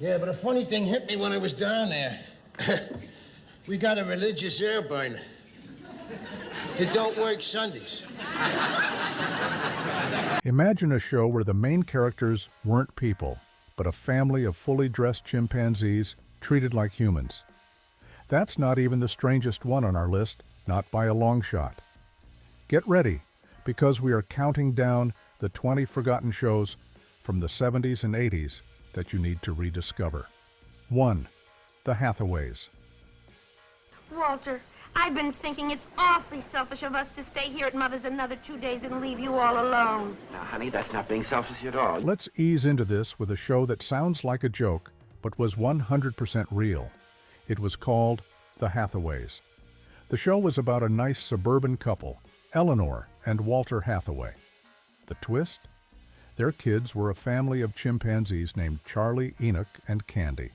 Yeah, but a funny thing hit me when I was down there. We got a religious air burner. It don't work Sundays. Imagine a show where the main characters weren't people, but a family of fully dressed chimpanzees treated like humans. That's not even the strangest one on our list, not by a long shot. Get ready, because we are counting down the 20 forgotten shows from the 70s and 80s that you need to rediscover. 1. The Hathaways. Walter, I've been thinking it's awfully selfish of us to stay here at Mother's another 2 days and leave you all alone. Now, honey, that's not being selfish at all. Let's ease into this with a show that sounds like a joke, but was 100% real. It was called The Hathaways. The show was about a nice suburban couple, Eleanor and Walter Hathaway. The twist? Their kids were a family of chimpanzees named Charlie, Enoch, and Candy.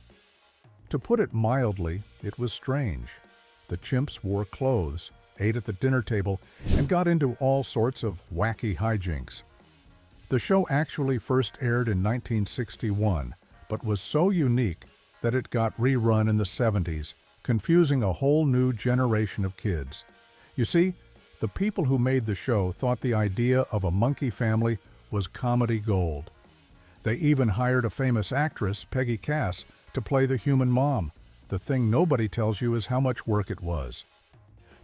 To put it mildly, it was strange. The chimps wore clothes, ate at the dinner table, and got into all sorts of wacky hijinks. The show actually first aired in 1961, but was so unique that it got rerun in the 70s, confusing a whole new generation of kids. You see, the people who made the show thought the idea of a monkey family was comedy gold. They even hired a famous actress, Peggy Cass, to play the human mom. The thing nobody tells you is how much work it was.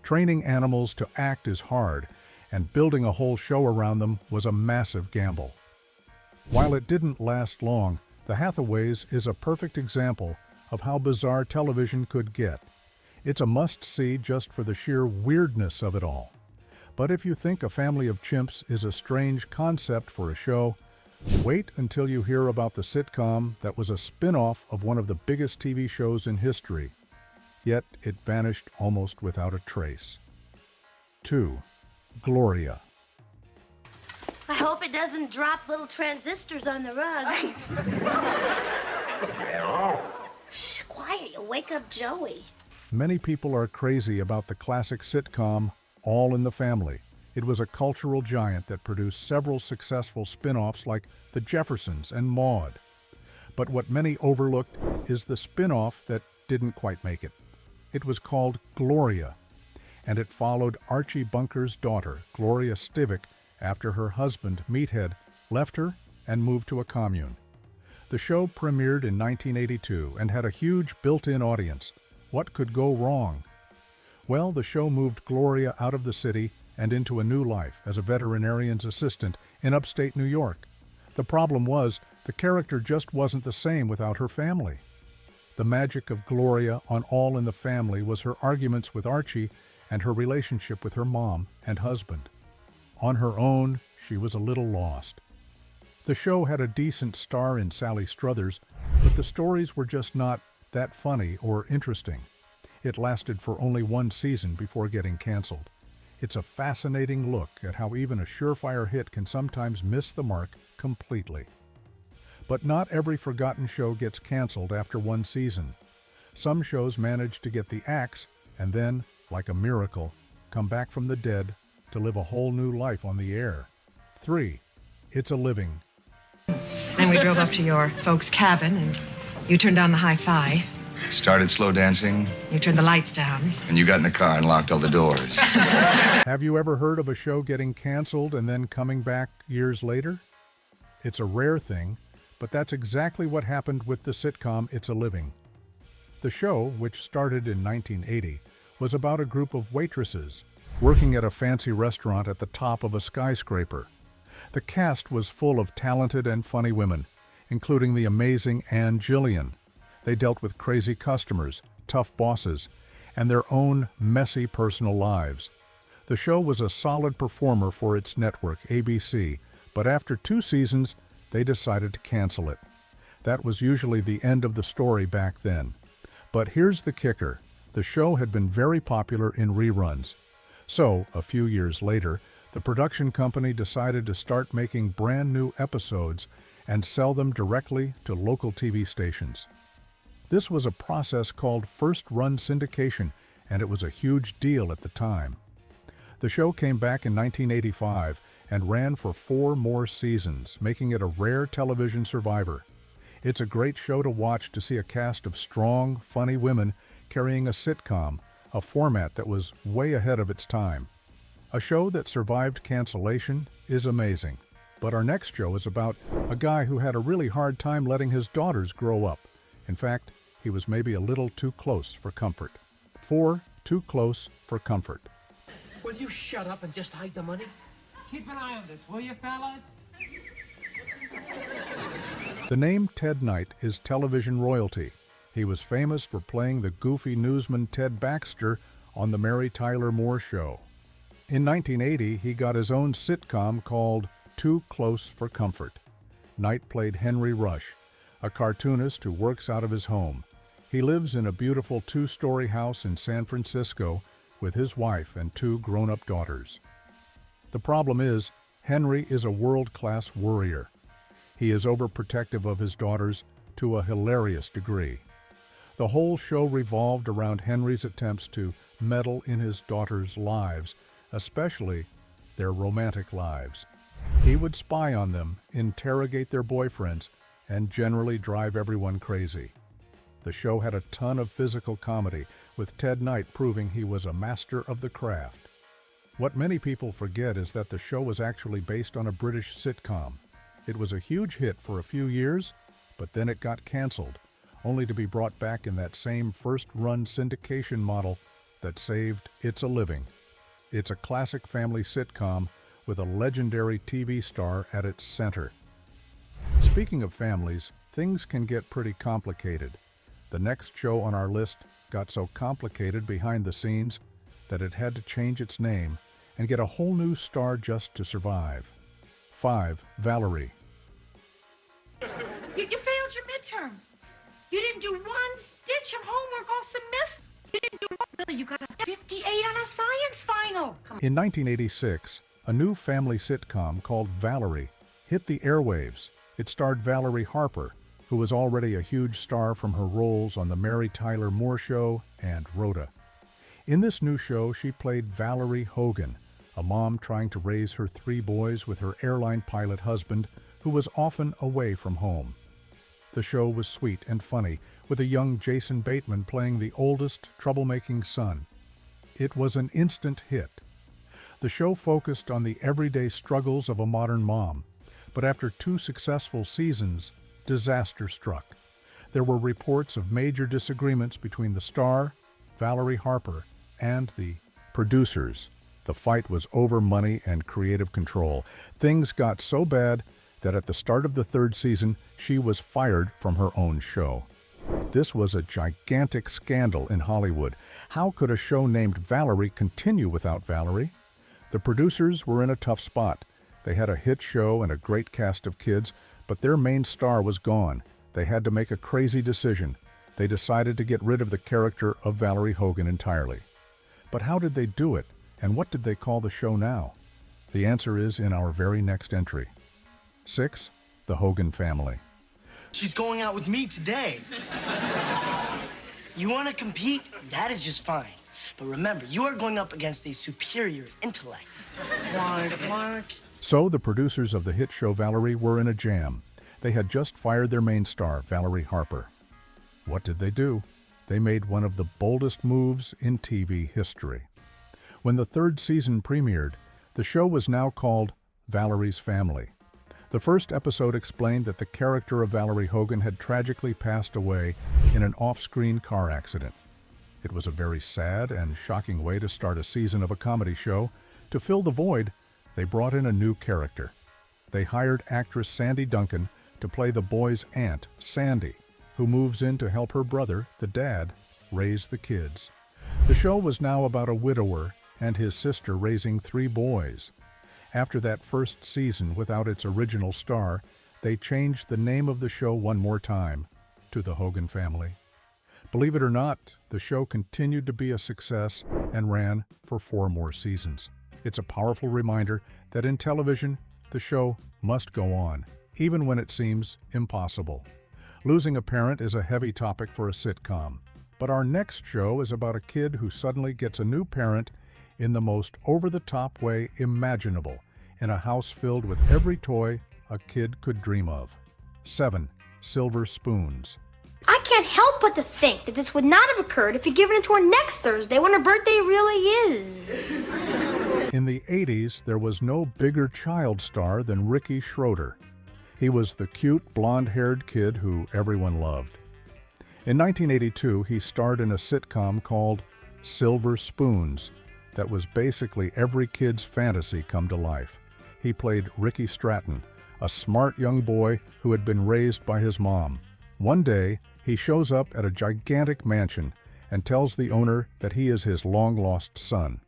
Training animals to act is hard, and building a whole show around them was a massive gamble. While it didn't last long, The Hathaways is a perfect example of how bizarre television could get. It's a must-see just for the sheer weirdness of it all. But if you think a family of chimps is a strange concept for a show, wait until you hear about the sitcom that was a spin-off of one of the biggest TV shows in history, yet it vanished almost without a trace. 2. Gloria. I hope it doesn't drop little transistors on the rug. Shh, quiet, you'll wake up Joey. Many people are crazy about the classic sitcom All in the Family. It was a cultural giant that produced several successful spin-offs like The Jeffersons and Maude. But what many overlooked is the spin-off that didn't quite make it. It was called Gloria, and it followed Archie Bunker's daughter, Gloria Stivic, after her husband, Meathead, left her and moved to a commune. The show premiered in 1982 and had a huge built-in audience. What could go wrong? Well, the show moved Gloria out of the city and into a new life as a veterinarian's assistant in upstate New York. The problem was, the character just wasn't the same without her family. The magic of Gloria on All in the Family was her arguments with Archie and her relationship with her mom and husband. On her own, she was a little lost. The show had a decent star in Sally Struthers, but the stories were just not that funny or interesting. It lasted for only one season before getting canceled. It's a fascinating look at how even a surefire hit can sometimes miss the mark completely. But not every forgotten show gets canceled after one season. Some shows manage to get the axe and then, like a miracle, come back from the dead to live a whole new life on the air. 3. It's a Living. Then we drove up to your folks' cabin and you turned on the hi-fi. Started slow dancing. You turned the lights down. And you got in the car and locked all the doors. Have you ever heard of a show getting canceled and then coming back years later? It's a rare thing, but that's exactly what happened with the sitcom It's a Living. The show, which started in 1980, was about a group of waitresses working at a fancy restaurant at the top of a skyscraper. The cast was full of talented and funny women, including the amazing Ann Jillian. They dealt with crazy customers, tough bosses, and their own messy personal lives. The show was a solid performer for its network, ABC, but after 2 seasons, they decided to cancel it. That was usually the end of the story back then. But here's the kicker. The show had been very popular in reruns. So, a few years later, the production company decided to start making brand new episodes and sell them directly to local TV stations. This was a process called first-run syndication, and it was a huge deal at the time. The show came back in 1985 and ran for 4 more seasons, making it a rare television survivor. It's a great show to watch to see a cast of strong, funny women carrying a sitcom, a format that was way ahead of its time. A show that survived cancellation is amazing. But our next show is about a guy who had a really hard time letting his daughters grow up. In fact, he was maybe a little too close for comfort. 4, Too Close for Comfort. Will you shut up and just hide the money? Keep an eye on this, will you, fellas? The name Ted Knight is television royalty. He was famous for playing the goofy newsman Ted Baxter on The Mary Tyler Moore Show. In 1980, he got his own sitcom called Too Close for Comfort. Knight played Henry Rush, a cartoonist who works out of his home. He lives in a beautiful 2-story house in San Francisco with his wife and 2 grown-up daughters. The problem is, Henry is a world-class worrier. He is overprotective of his daughters to a hilarious degree. The whole show revolved around Henry's attempts to meddle in his daughters' lives, especially their romantic lives. He would spy on them, interrogate their boyfriends, and generally drive everyone crazy. The show had a ton of physical comedy, with Ted Knight proving he was a master of the craft. What many people forget is that the show was actually based on a British sitcom. It was a huge hit for a few years, but then it got canceled, only to be brought back in that same first-run syndication model that saved It's a Living. It's a classic family sitcom with a legendary TV star at its center. Speaking of families, things can get pretty complicated. The next show on our list got so complicated behind the scenes that it had to change its name and get a whole new star just to survive. 5, Valerie. You failed your midterm. You didn't do one stitch of homework all semester. You didn't do one. You got a 58 on a science final. Come on. In 1986, a new family sitcom called Valerie hit the airwaves. It starred Valerie Harper, who was already a huge star from her roles on The Mary Tyler Moore Show and Rhoda. In this new show, she played Valerie Hogan, a mom trying to raise her 3 boys with her airline pilot husband, who was often away from home. The show was sweet and funny, with a young Jason Bateman playing the oldest, troublemaking son. It was an instant hit. The show focused on the everyday struggles of a modern mom, but after 2 successful seasons, disaster struck. There were reports of major disagreements between the star, Valerie Harper, and the producers. The fight was over money and creative control. Things got so bad that at the start of the 3rd season, she was fired from her own show. This was a gigantic scandal in Hollywood. How could a show named Valerie continue without Valerie? The producers were in a tough spot. They had a hit show and a great cast of kids, but their main star was gone. They had to make a crazy decision. They decided to get rid of the character of Valerie Hogan entirely. But how did they do it, and what did they call the show now? The answer is in our very next entry. 6, The Hogan Family. She's going out with me today. You want to compete? That is just fine. But remember, you are going up against a superior intellect. Mark. So the producers of the hit show Valerie were in a jam. They had just fired their main star, Valerie Harper. What did they do? They made one of the boldest moves in TV history. When the 3rd season premiered, the show was now called Valerie's Family. The first episode explained that the character of Valerie Hogan had tragically passed away in an off-screen car accident. It was a very sad and shocking way to start a season of a comedy show. To fill the void, they brought in a new character. They hired actress Sandy Duncan to play the boy's aunt, Sandy, who moves in to help her brother, the dad, raise the kids. The show was now about a widower and his sister raising 3 boys. After that first season without its original star, they changed the name of the show one more time to The Hogan Family. Believe it or not, the show continued to be a success and ran for 4 more seasons. It's a powerful reminder that in television, the show must go on, even when it seems impossible. Losing a parent is a heavy topic for a sitcom, but our next show is about a kid who suddenly gets a new parent in the most over-the-top way imaginable, in a house filled with every toy a kid could dream of. 7, Silver Spoons. I can't help but to think that this would not have occurred if you'd given it to her next Thursday when her birthday really is. In the 80s, there was no bigger child star than Ricky Schroeder. He was the cute, blonde-haired kid who everyone loved. In 1982, he starred in a sitcom called Silver Spoons that was basically every kid's fantasy come to life. He played Ricky Stratton, a smart young boy who had been raised by his mom. One day, he shows up at a gigantic mansion and tells the owner that he is his long-lost son.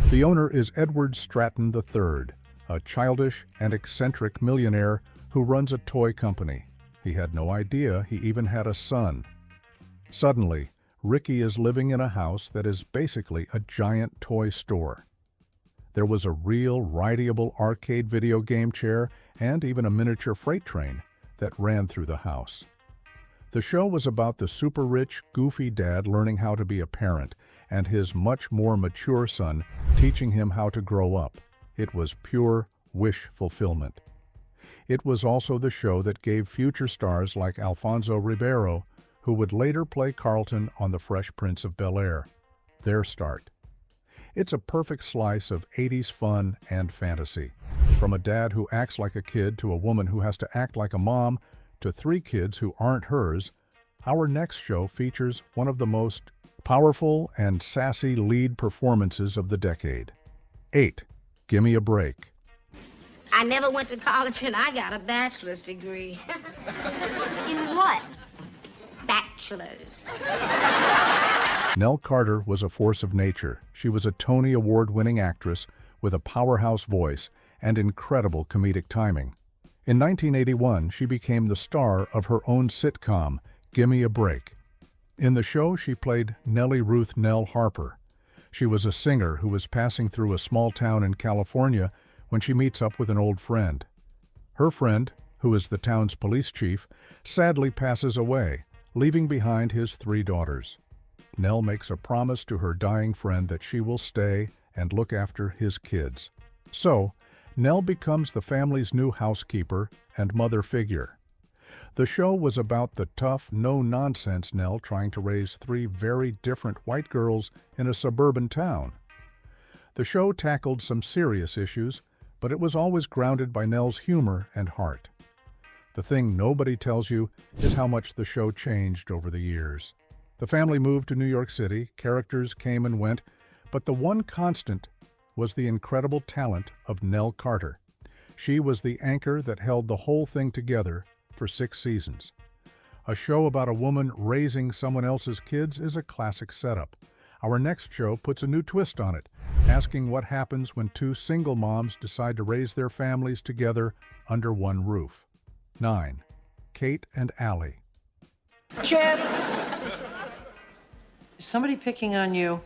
The owner is Edward Stratton III, a childish and eccentric millionaire who runs a toy company. He had no idea he even had a son. Suddenly, Ricky is living in a house that is basically a giant toy store. There was a real rideable arcade video game chair and even a miniature freight train that ran through the house. The show was about the super-rich, goofy dad learning how to be a parent and his much more mature son teaching him how to grow up. It was pure wish fulfillment. It was also the show that gave future stars like Alfonso Ribeiro, who would later play Carlton on The Fresh Prince of Bel-Air, their start. It's a perfect slice of 80s fun and fantasy. From a dad who acts like a kid to a woman who has to act like a mom to 3 kids who aren't hers, our next show features one of the most powerful and sassy lead performances of the decade. 8. Gimme a Break. I never went to college and I got a bachelor's degree. In what? Bachelor's. Nell Carter was a force of nature. She was a Tony Award-winning actress with a powerhouse voice and incredible comedic timing. In 1981, she became the star of her own sitcom, Gimme a Break. In the show, she played Nellie Ruth Nell Harper. She was a singer who was passing through a small town in California when she meets up with an old friend. Her friend, who is the town's police chief, sadly passes away, leaving behind his 3 daughters. Nell makes a promise to her dying friend that she will stay and look after his kids. So, Nell becomes the family's new housekeeper and mother figure. The show was about the tough, no-nonsense Nell trying to raise 3 very different white girls in a suburban town. The show tackled some serious issues, but it was always grounded by Nell's humor and heart. The thing nobody tells you is how much the show changed over the years. The family moved to New York City, characters came and went, but the one constant was the incredible talent of Nell Carter. She was the anchor that held the whole thing together for 6 seasons. A show about a woman raising someone else's kids is a classic setup. Our next show puts a new twist on it, asking what happens when 2 single moms decide to raise their families together under one roof. 9. Kate and Allie. Chip! Is somebody picking on you?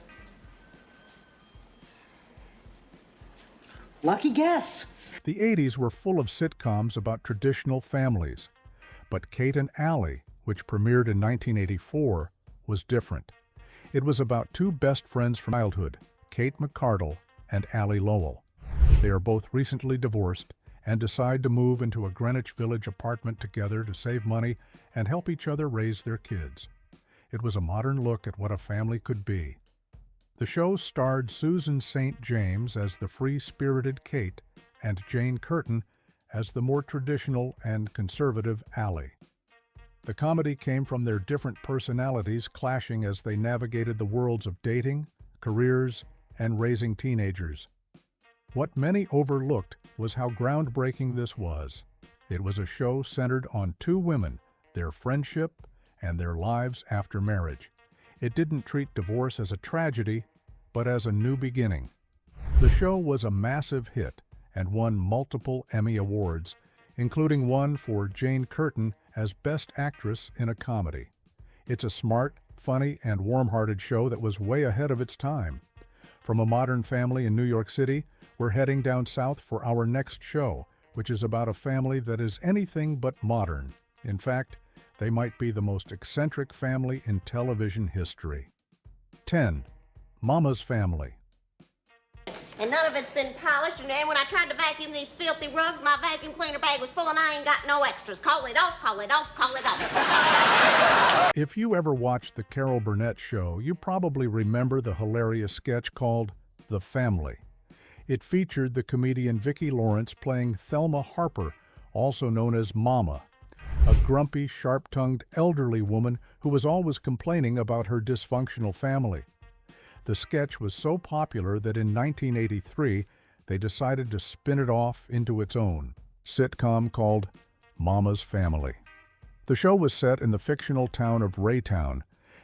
Lucky guess. The 80s were full of sitcoms about traditional families, but Kate and Allie, which premiered in 1984, was different. It was about 2 best friends from childhood, Kate McCardle and Allie Lowell. They are both recently divorced and decide to move into a Greenwich Village apartment together to save money and help each other raise their kids. It was a modern look at what a family could be. The show starred Susan St. James as the free-spirited Kate and Jane Curtin as the more traditional and conservative Allie. The comedy came from their different personalities clashing as they navigated the worlds of dating, careers, and raising teenagers. What many overlooked was how groundbreaking this was. It was a show centered on 2 women, their friendship, and their lives after marriage. It didn't treat divorce as a tragedy, but as a new beginning. The show was a massive hit and won multiple Emmy Awards, including one for Jane Curtin as Best Actress in a Comedy. It's a smart, funny, and warm-hearted show that was way ahead of its time. From a modern family in New York City, we're heading down south for our next show, which is about a family that is anything but modern. In fact, they might be the most eccentric family in television history. 10. Mama's Family. and none of it's been polished. And then when I tried to vacuum these filthy rugs, my vacuum cleaner bag was full and I ain't got no extras. Call it off, call it off, call it off. If you ever watched The Carol Burnett Show, you probably remember the hilarious sketch called The Family. It featured the comedian Vicki Lawrence playing Thelma Harper, also known as Mama, a grumpy, sharp-tongued elderly woman who was always complaining about her dysfunctional family. The sketch was so popular that in 1983, they decided to spin it off into its own sitcom called Mama's Family. The show was set in the fictional town of Raytown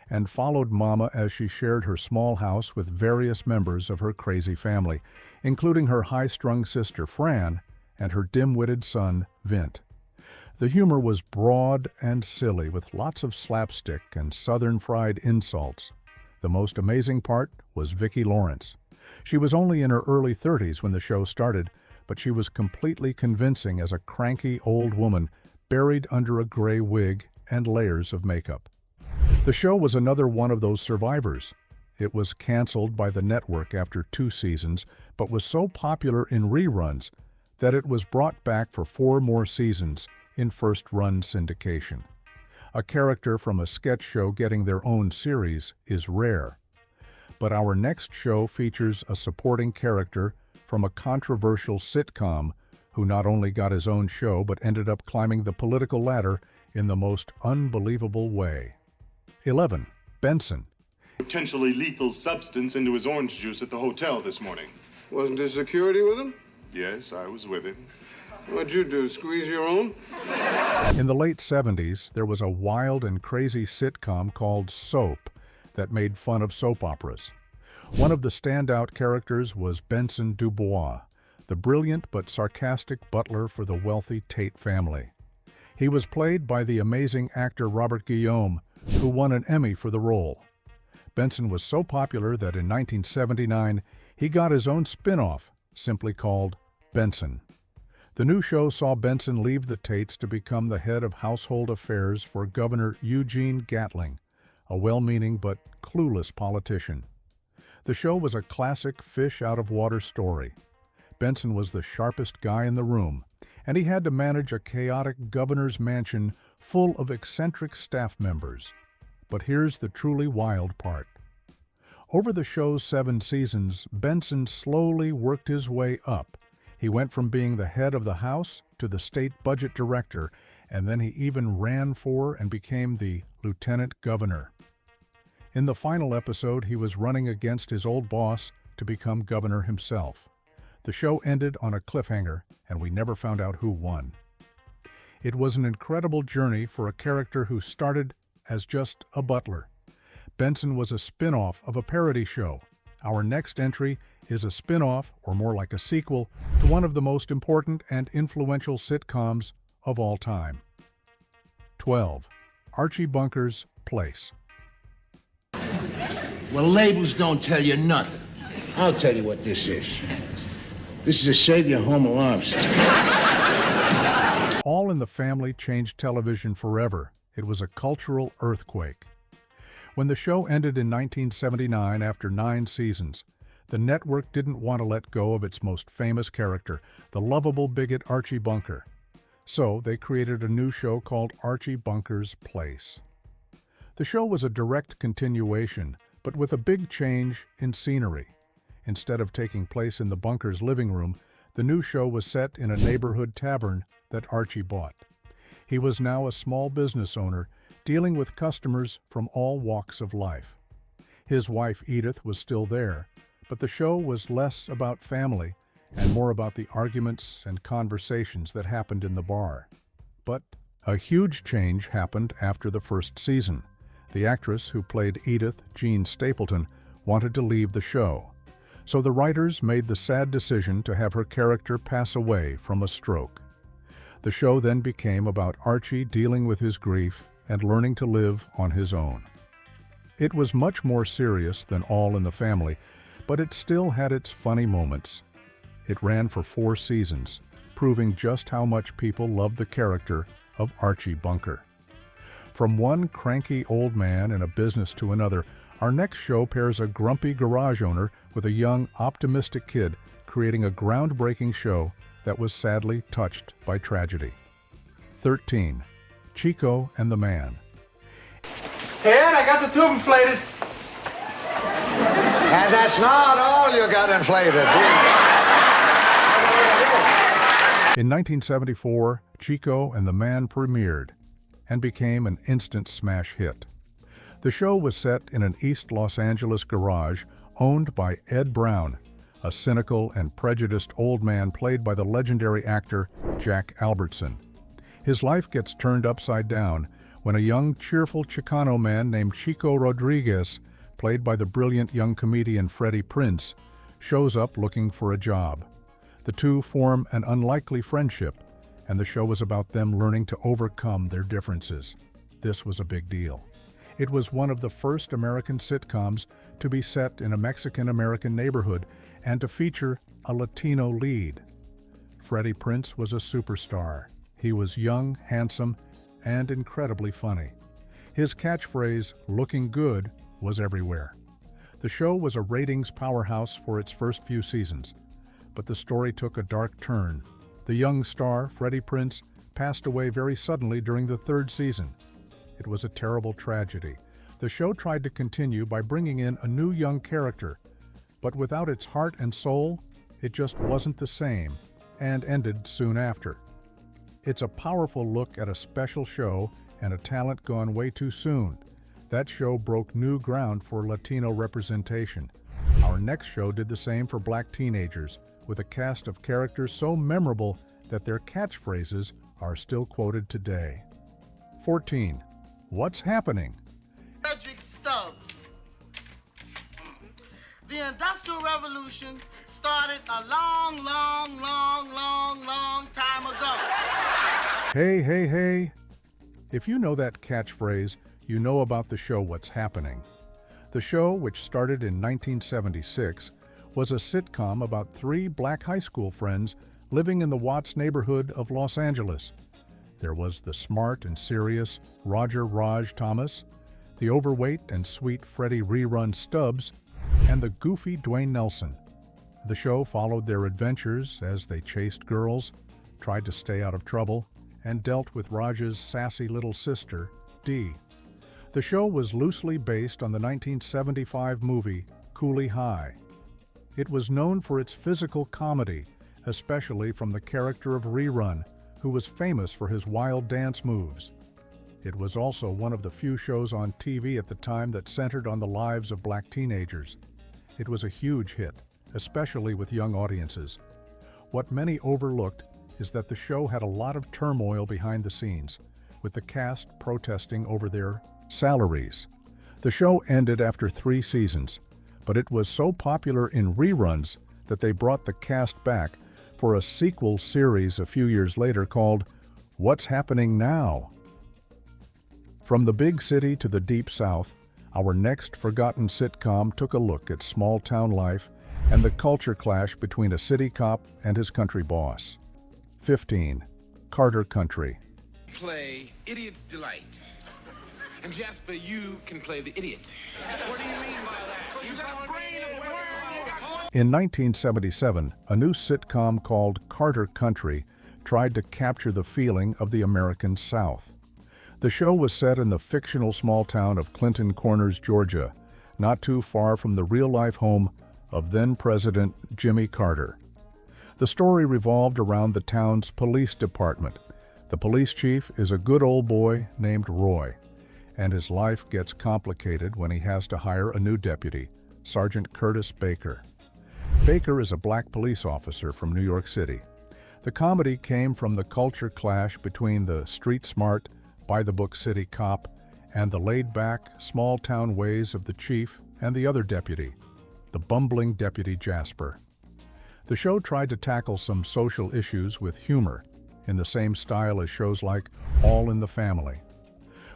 and followed Mama as she shared her small house with various members of her crazy family, including her high-strung sister Fran and her dim-witted son Vint. The humor was broad and silly with lots of slapstick and southern-fried insults. The most amazing part was Vicki Lawrence. She was only in her early 30s when the show started, but she was completely convincing as a cranky old woman buried under a gray wig and layers of makeup. The show was another one of those survivors. It was canceled by the network after 2 seasons, but was so popular in reruns that it was brought back for 4 more seasons in first-run syndication. A character from a sketch show getting their own series is rare. But our next show features a supporting character from a controversial sitcom who not only got his own show but ended up climbing the political ladder in the most unbelievable way. 11. Benson. Potentially lethal substance into his orange juice at the hotel this morning. Wasn't his security with him? Yes, I was with him. What'd you do, squeeze your own? In the late 70s, there was a wild and crazy sitcom called Soap that made fun of soap operas. One of the standout characters was Benson Dubois, the brilliant but sarcastic butler for the wealthy Tate family. He was played by the amazing actor Robert Guillaume, who won an Emmy for the role. Benson was so popular that in 1979, he got his own spin-off, simply called Benson. The new show saw Benson leave the Tates to become the head of household affairs for Governor Eugene Gatling, a well-meaning but clueless politician. The show was a classic fish-out-of-water story. Benson was the sharpest guy in the room, and he had to manage a chaotic governor's mansion full of eccentric staff members. But here's the truly wild part. Over the show's 7 seasons, Benson slowly worked his way up. He went from being the head of the House to the state budget director, and then he even ran for and became the lieutenant governor. In the final episode, he was running against his old boss to become governor himself. The show ended on a cliffhanger, and we never found out who won. It was an incredible journey for a character who started as just a butler. Benson was a spin-off of a parody show. Our next entry is a spin-off, or more like a sequel, to one of the most important and influential sitcoms of all time. 12. Archie Bunker's Place. Well, labels don't tell you nothing. I'll tell you what this is. This is a Savior home alarm system. All in the Family changed television forever. It was a cultural earthquake. When the show ended in 1979 after 9 seasons, the network didn't want to let go of its most famous character, the lovable bigot Archie Bunker. So they created a new show called Archie Bunker's Place. The show was a direct continuation, but with a big change in scenery. Instead of taking place in the Bunker's living room, the new show was set in a neighborhood tavern that Archie bought. He was now a small business owner, dealing with customers from all walks of life. His wife Edith was still there, but the show was less about family and more about the arguments and conversations that happened in the bar. But a huge change happened after the first season. The actress who played Edith, Jean Stapleton, wanted to leave the show. So the writers made the sad decision to have her character pass away from a stroke. The show then became about Archie dealing with his grief and learning to live on his own. It was much more serious than All in the Family, but it still had its funny moments. It ran for 4 seasons, proving just how much people loved the character of Archie Bunker. From one cranky old man in a business to another, Our next show pairs a grumpy garage owner with a young, optimistic kid, creating a groundbreaking show that was sadly touched by tragedy. 13. Chico and the Man. Ed, I got the tube inflated. And that's not all you got inflated. In 1974, Chico and the Man premiered and became an instant smash hit. The show was set in an East Los Angeles garage owned by Ed Brown, a cynical and prejudiced old man played by the legendary actor Jack Albertson. His life gets turned upside down when a young, cheerful Chicano man named Chico Rodriguez, played by the brilliant young comedian Freddie Prinze, shows up looking for a job. The two form an unlikely friendship, and the show was about them learning to overcome their differences. This was a big deal. It was one of the first American sitcoms to be set in a Mexican-American neighborhood and to feature a Latino lead. Freddie Prinze was a superstar. He was young, handsome, and incredibly funny. His catchphrase, "looking good," was everywhere. The show was a ratings powerhouse for its first few seasons, but the story took a dark turn. The young star, Freddie Prinze, passed away very suddenly during the third season. It was a terrible tragedy. The show tried to continue by bringing in a new young character, but without its heart and soul, it just wasn't the same, and ended soon after. It's a powerful look at a special show and a talent gone way too soon. That show broke new ground for Latino representation. Our next show did the same for black teenagers, with a cast of characters so memorable that their catchphrases are still quoted today. 14. What's Happening? Frederick Stubbs. The Industrial Revolution started a long time ago. Hey, hey, hey. If you know that catchphrase, you know about the show What's Happening. The show, which started in 1976, was a sitcom about three black high school friends living in the Watts neighborhood of Los Angeles. There was the smart and serious Roger Raj Thomas, the overweight and sweet Freddie Rerun Stubbs, and the goofy Dwayne Nelson. The show followed their adventures as they chased girls, tried to stay out of trouble, and dealt with Raj's sassy little sister, Dee. The show was loosely based on the 1975 movie Cooley High. It was known for its physical comedy, especially from the character of Rerun, who was famous for his wild dance moves. It was also one of the few shows on TV at the time that centered on the lives of black teenagers. It was a huge hit, especially with young audiences. What many overlooked is that the show had a lot of turmoil behind the scenes, with the cast protesting over their salaries. The show ended after 3 seasons, but it was so popular in reruns that they brought the cast back for a sequel series a few years later called What's Happening Now? From the big city to the deep south, our next forgotten sitcom took a look at small-town life and the culture clash between a city cop and his country boss. 15. Carter Country. Play Idiot's Delight. And Jasper, you can play the idiot. What do you mean by that? You got a brain of a worm. In 1977, a new sitcom called Carter Country tried to capture the feeling of the American South. The show was set in the fictional small town of Clinton Corners, Georgia, not too far from the real-life home of then-President Jimmy Carter. The story revolved around the town's police department. The police chief is a good old boy named Roy, and his life gets complicated when he has to hire a new deputy, Sergeant Curtis Baker. Baker is a black police officer from New York City. The comedy came from the culture clash between the street-smart, by-the-book city cop and the laid-back, small-town ways of the chief and the other deputy, the bumbling Deputy Jasper. The show tried to tackle some social issues with humor, in the same style as shows like All in the Family.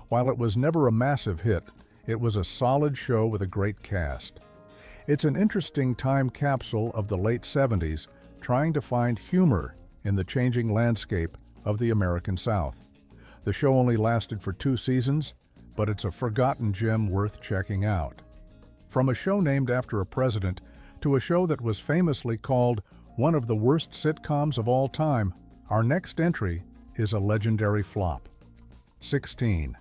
While it was never a massive hit, it was a solid show with a great cast. It's an interesting time capsule of the late 70s, trying to find humor in the changing landscape of the American South. The show only lasted for 2 seasons, but it's a forgotten gem worth checking out. From a show named after a president to a show that was famously called one of the worst sitcoms of all time, our next entry is a legendary flop. 16.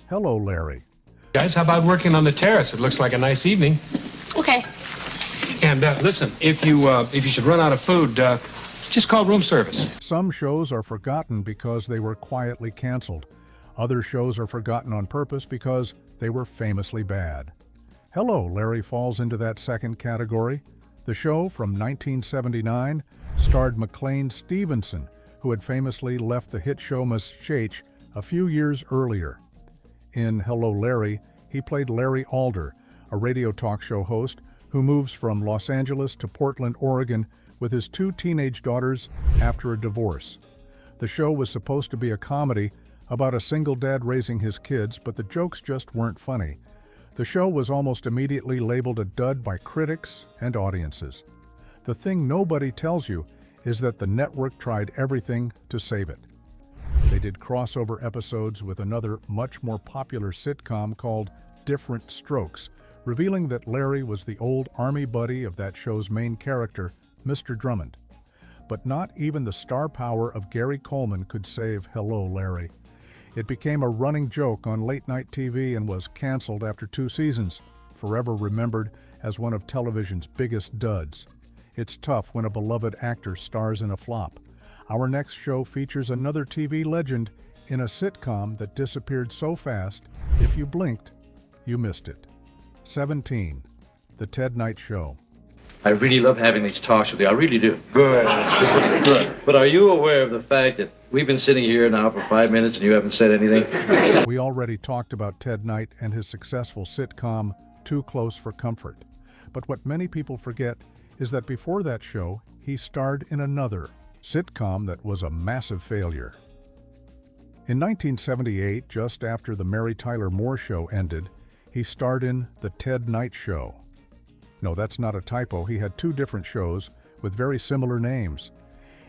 Hello, Larry. Guys, how about working on the terrace? It looks like a nice evening. Okay. And listen, if you should run out of food, just call room service. Some shows are forgotten because they were quietly canceled. Other shows are forgotten on purpose because they were famously bad. Hello, Larry falls into that second category. The show from 1979 starred McLean Stevenson, who had famously left the hit show Miss Shach a few years earlier. In Hello, Larry, he played Larry Alder, a radio talk show host who moves from Los Angeles to Portland, Oregon, with his 2 teenage daughters after a divorce. The show was supposed to be a comedy about a single dad raising his kids, but the jokes just weren't funny. The show was almost immediately labeled a dud by critics and audiences. The thing nobody tells you is that the network tried everything to save it. They did crossover episodes with another much more popular sitcom called Different Strokes, revealing that Larry was the old army buddy of that show's main character, Mr. Drummond. But not even the star power of Gary Coleman could save Hello, Larry. It became a running joke on late-night TV and was canceled after 2 seasons, forever remembered as one of television's biggest duds. It's tough when a beloved actor stars in a flop. Our next show features another TV legend in a sitcom that disappeared so fast, if you blinked, you missed it. 17. The Ted Knight Show. I really love having these talks with you. I really do. Good. Good. But are you aware of the fact that we've been sitting here now for 5 minutes and you haven't said anything? We already talked about Ted Knight and his successful sitcom, Too Close for Comfort. But what many people forget is that before that show, he starred in another sitcom that was a massive failure. In 1978, just after the Mary Tyler Moore Show ended, he starred in The Ted Knight Show. No, that's not a typo. He had 2 different shows with very similar names.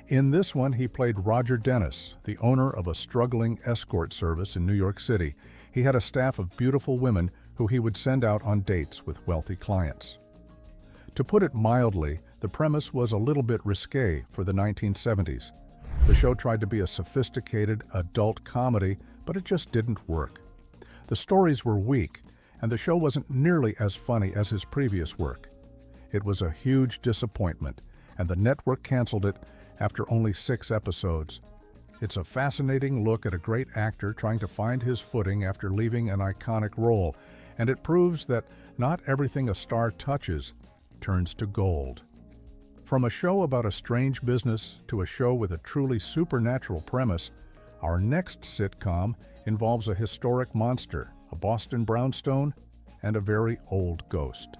In this one, he played Roger Dennis, the owner of a struggling escort service in New York City. He had a staff of beautiful women who he would send out on dates with wealthy clients. To put it mildly, the premise was a little bit risque for the 1970s. The show tried to be a sophisticated adult comedy, but it just didn't work. The stories were weak, and the show wasn't nearly as funny as his previous work. It was a huge disappointment, and the network canceled it after only 6 episodes. It's a fascinating look at a great actor trying to find his footing after leaving an iconic role, and it proves that not everything a star touches turns to gold. From a show about a strange business to a show with a truly supernatural premise, our next sitcom involves a historic monster, a Boston brownstone, and a very old ghost.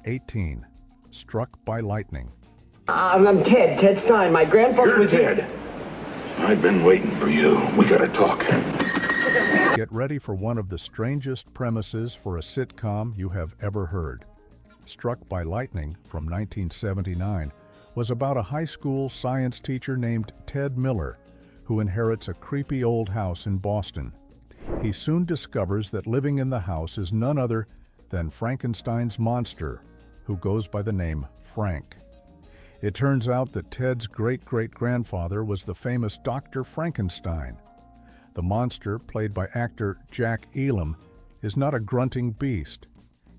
18. Struck by Lightning. I'm Ted. Ted Stein. My grandfather was Ted. I've been waiting for you. We gotta talk. Get ready for one of the strangest premises for a sitcom you have ever heard. Struck by Lightning from 1979 was about a high school science teacher named Ted Miller who inherits a creepy old house in Boston. He soon discovers that living in the house is none other than Frankenstein's monster, who goes by the name Frank. It turns out that Ted's great-great-grandfather was the famous Dr. Frankenstein. The monster, played by actor Jack Elam, is not a grunting beast.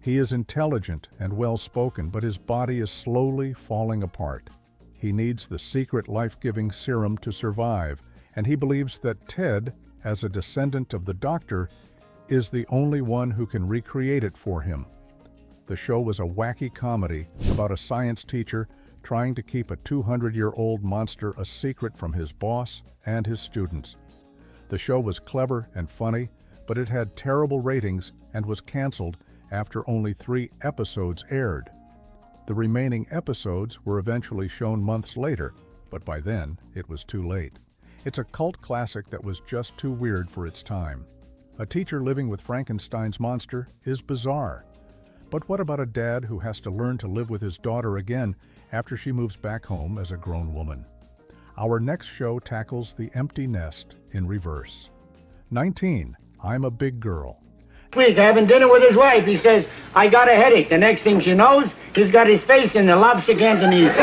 He is intelligent and well-spoken, but his body is slowly falling apart. He needs the secret life-giving serum to survive, and he believes that Ted, as a descendant of the Doctor, is the only one who can recreate it for him. The show was a wacky comedy about a science teacher trying to keep a 200-year-old monster a secret from his boss and his students. The show was clever and funny, but it had terrible ratings and was canceled after only 3 episodes aired. The remaining episodes were eventually shown months later, but by then it was too late. It's a cult classic that was just too weird for its time. A teacher living with Frankenstein's monster is bizarre. But what about a dad who has to learn to live with his daughter again after she moves back home as a grown woman? Our next show tackles the empty nest in reverse. 19. I'm a Big Girl. Week having dinner with his wife. He says, I got a headache. The next thing she knows, he's got his face in the lobster Cantonese.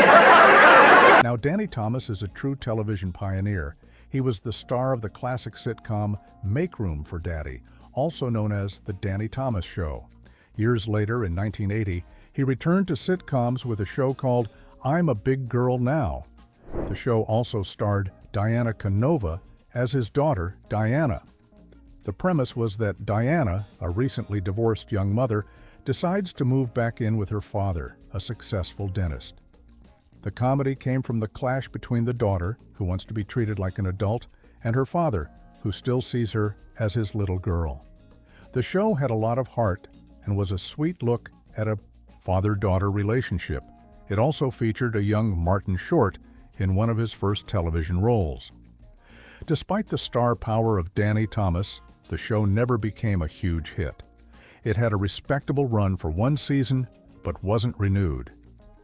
Now, Danny Thomas is a true television pioneer. He was the star of the classic sitcom Make Room for Daddy, also known as The Danny Thomas Show. Years later, in 1980, he returned to sitcoms with a show called I'm a Big Girl Now. The show also starred Diana Canova as his daughter, Diana. The premise was that Diana, a recently divorced young mother, decides to move back in with her father, a successful dentist. The comedy came from the clash between the daughter, who wants to be treated like an adult, and her father, who still sees her as his little girl. The show had a lot of heart and was a sweet look at a father-daughter relationship. It also featured a young Martin Short in one of his first television roles. Despite the star power of Danny Thomas, the show never became a huge hit. It had a respectable run for one season, but wasn't renewed.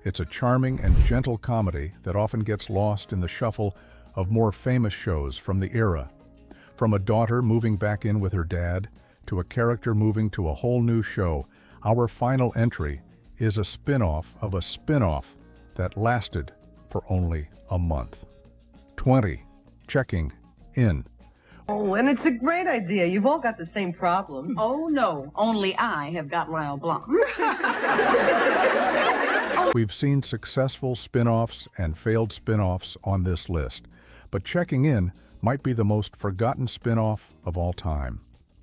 It's a charming and gentle comedy that often gets lost in the shuffle of more famous shows from the era. From a daughter moving back in with her dad, to a character moving to a whole new show, our final entry is a spin-off of a spin-off that lasted for only a month. 20. Checking in. Oh, and it's a great idea. You've all got the same problem. Oh, no. Only I have got Lyle Blanc. We've seen successful spin-offs and failed spin-offs on this list, but Checking In might be the most forgotten spin-off of all time.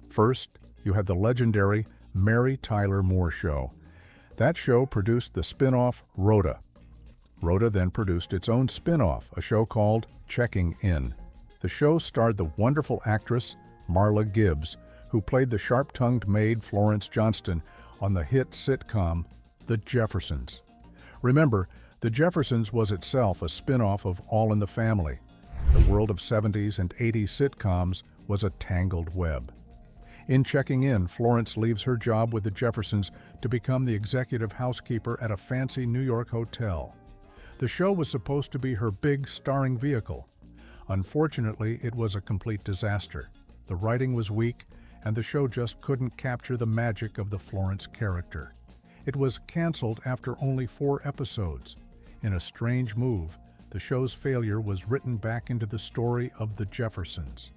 First, you had the legendary Mary Tyler Moore Show. That show produced the spin-off Rhoda. Rhoda then produced its own spin-off, a show called Checking In. The show starred the wonderful actress Marla Gibbs, who played the sharp-tongued maid Florence Johnston on the hit sitcom The Jeffersons. Remember, The Jeffersons was itself a spin-off of All in the Family. The world of 70s and 80s sitcoms was a tangled web. In Checking In, Florence leaves her job with the Jeffersons to become the executive housekeeper at a fancy New York hotel. The show was supposed to be her big starring vehicle. Unfortunately, it was a complete disaster. The writing was weak, and the show just couldn't capture the magic of the Florence character. It was canceled after only 4 episodes. In a strange move, the show's failure was written back into the story of the Jeffersons.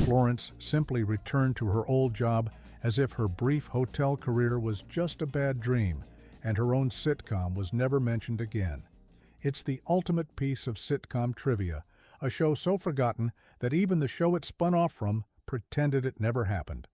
Florence simply returned to her old job as if her brief hotel career was just a bad dream, and her own sitcom was never mentioned again. It's the ultimate piece of sitcom trivia, a show so forgotten that even the show it spun off from pretended it never happened.